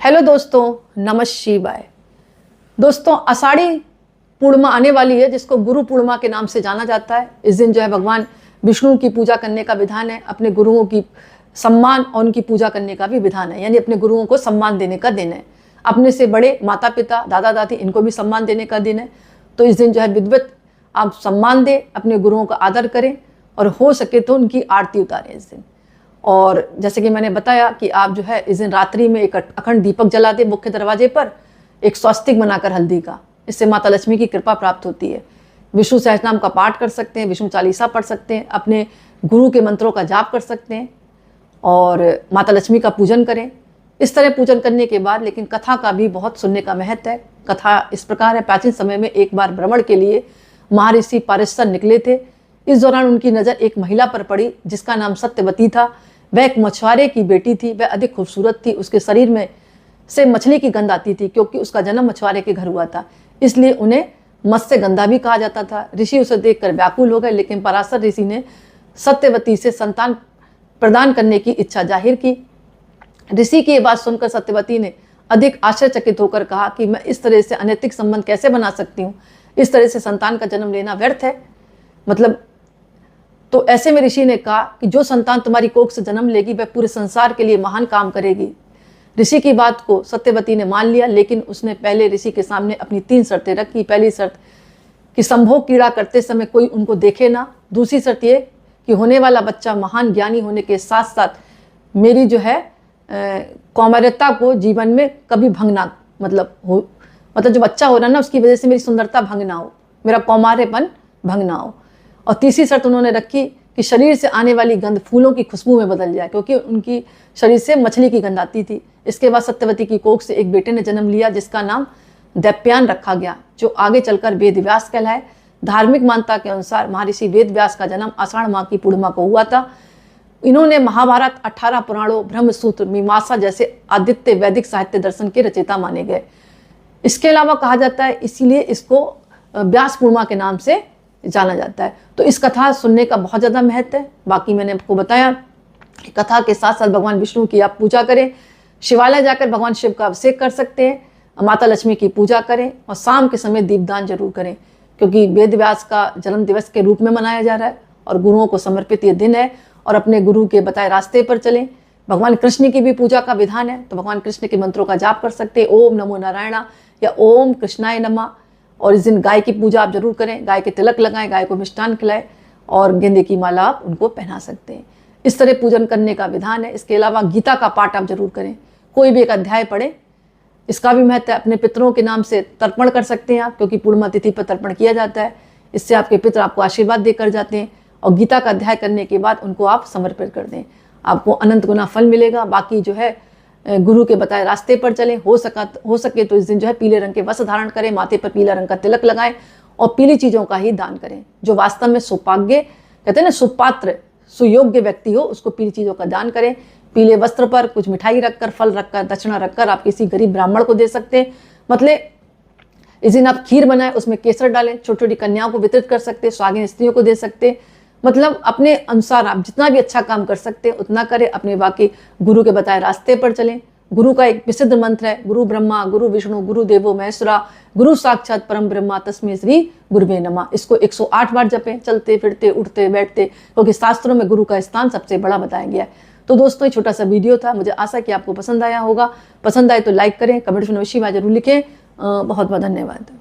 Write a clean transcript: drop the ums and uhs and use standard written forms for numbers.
Hello दोस्तों, नमः शिवाय। दोस्तों, आषाढ़ी पूर्णिमा आने वाली है जिसको गुरु पूर्णिमा के नाम से जाना जाता है। इस दिन जो है भगवान विष्णु की पूजा करने का विधान है। अपने गुरुओं की सम्मान और उनकी पूजा करने का भी विधान है, यानी अपने गुरुओं को सम्मान देने का दिन है। अपने से बड़े माता पिता दादा दादी इनको भी सम्मान देने का दिन है। तो इस दिन जो है विधिवत आप सम्मान दें, अपने गुरुओं का आदर करें और हो सके तो उनकी आरती उतारें इस दिन। और जैसे कि मैंने बताया कि आप जो है इस दिन रात्रि में एक अखंड दीपक जला दें मुख्य दरवाजे पर, एक स्वस्तिक बनाकर हल्दी का। इससे माता लक्ष्मी की कृपा प्राप्त होती है। विष्णु सहस्रनाम का पाठ कर सकते हैं, विष्णु चालीसा पढ़ सकते हैं, अपने गुरु के मंत्रों का जाप कर सकते हैं और माता लक्ष्मी का पूजन करें। इस तरह पूजन करने के बाद लेकिन कथा का भी बहुत सुनने का महत्व है। कथा इस प्रकार है, प्राचीन समय में एक बार भ्रमण के लिए महर्षि पारिशर निकले थे। इस दौरान उनकी नज़र एक महिला पर पड़ी जिसका नाम सत्यवती था। वह एक मछुआरे की बेटी थी। वह अधिक खूबसूरत थी। उसके शरीर में से मछली की गंध आती थी क्योंकि उसका जन्म मछुआरे के घर हुआ था, इसलिए उन्हें मत्स्य गंधा भी कहा जाता था। ऋषि उसे देखकर व्याकुल हो गए, लेकिन पराशर ऋषि ने सत्यवती से संतान प्रदान करने की इच्छा जाहिर की। ऋषि की ये बात सुनकर सत्यवती ने अधिक आश्चर्यचकित होकर कहा कि मैं इस तरह से अनैतिक संबंध कैसे बना सकती हूँ। इस तरह से संतान का जन्म लेना व्यर्थ है। मतलब तो ऐसे में ऋषि ने कहा कि जो संतान तुम्हारी कोख से जन्म लेगी वह पूरे संसार के लिए महान काम करेगी। ऋषि की बात को सत्यवती ने मान लिया, लेकिन उसने पहले ऋषि के सामने अपनी 3 शर्तें रखी। पहली शर्त कि संभोग क्रीड़ा करते समय कोई उनको देखे ना। दूसरी शर्त ये कि होने वाला बच्चा महान ज्ञानी होने के साथ साथ मेरी जो है कौमार्यता को जीवन में कभी भंग ना मतलब जो बच्चा हो रहा है ना उसकी वजह से मेरी सुंदरता भंग ना हो, मेरा कौमार्यपन भंग ना हो। और तीसरी शर्त उन्होंने रखी कि शरीर से आने वाली गंध फूलों की खुशबू में बदल जाए, क्योंकि उनकी शरीर से मछली की गंध आती थी। इसके बाद सत्यवती की कोख से एक बेटे ने जन्म लिया जिसका नाम दैत्यायन रखा गया, जो आगे चलकर वेद व्यास कहलाए। धार्मिक मान्यता के अनुसार महर्षि वेद व्यास का जन्म आषाढ़ माह की पूर्णिमा को हुआ था। इन्होंने महाभारत, 18 पुराणों, ब्रह्मसूत्र, मीमांसा जैसे आदित्य वैदिक साहित्य दर्शन के रचयिता माने गए। इसके अलावा कहा जाता है, इसीलिए इसको व्यास पूर्णिमा के नाम से जाना जाता है। तो इस कथा सुनने का बहुत ज़्यादा महत्व है। बाकी मैंने आपको बताया कि कथा के साथ साथ भगवान विष्णु की आप पूजा करें, शिवालय जाकर भगवान शिव का अभिषेक कर सकते हैं, माता लक्ष्मी की पूजा करें और शाम के समय दीपदान जरूर करें, क्योंकि वेद व्यास का जन्म दिवस के रूप में मनाया जा रहा है और गुरुओं को समर्पित ये दिन है। और अपने गुरु के बताए रास्ते पर चलें। भगवान कृष्ण की भी पूजा का विधान है, तो भगवान कृष्ण के मंत्रों का जाप कर सकते हैं, ओम नमो नारायणा या ओम कृष्णाय नमः। और इस दिन गाय की पूजा आप जरूर करें, गाय के तिलक लगाएं, गाय को मिष्ठान खिलाएं और गेंदे की माला आप उनको पहना सकते हैं। इस तरह पूजन करने का विधान है। इसके अलावा गीता का पाठ आप जरूर करें, कोई भी एक अध्याय पढ़ें, इसका भी महत्व है। अपने पितरों के नाम से तर्पण कर सकते हैं आप, क्योंकि पूर्णिमा तिथि पर तर्पण किया जाता है। इससे आपके पितर आपको आशीर्वाद देकर जाते हैं और गीता का अध्याय करने के बाद उनको आप समर्पित कर दें, आपको अनंत गुना फल मिलेगा। बाकी जो है गुरु के बताए रास्ते पर चलें। हो सके तो इस दिन जो है पीले रंग के वस्त्र धारण करें, माथे पर पीला रंग का तिलक लगाएं और पीली चीज़ों का ही दान करें। जो वास्तव में सौभाग्य कहते हैं ना, सुपात्र सुयोग्य व्यक्ति हो उसको पीली चीज़ों का दान करें। पीले वस्त्र पर कुछ मिठाई रखकर, फल रखकर, दक्षिणा रखकर आप किसी गरीब ब्राह्मण को दे सकते हैं। मतलब इस दिन आप खीर बनाएं, उसमें केसर डालें, छोटी छोटी कन्याओं को वितरित कर सकते हैं, सुहागिन स्त्रियों को दे सकते हैं। मतलब अपने अनुसार आप जितना भी अच्छा काम कर सकते हैं उतना करें। अपने बाकी गुरु के बताए रास्ते पर चलें। गुरु का एक प्रसिद्ध मंत्र है, गुरु ब्रह्मा गुरु विष्णु गुरु देवो महेश्वरा गुरु साक्षात परम ब्रह्मा तस्मै श्री गुरुवे नमः। इसको 108 बार जपें, चलते फिरते उठते बैठते, क्योंकि शास्त्रों में गुरु का स्थान सबसे बड़ा बताया गया है। तो दोस्तों, ये छोटा सा वीडियो था, मुझे आशा कि आपको पसंद आया होगा। पसंद आए तो लाइक करें, कमेंट्स में अवश्य जरूर लिखें। बहुत बहुत धन्यवाद।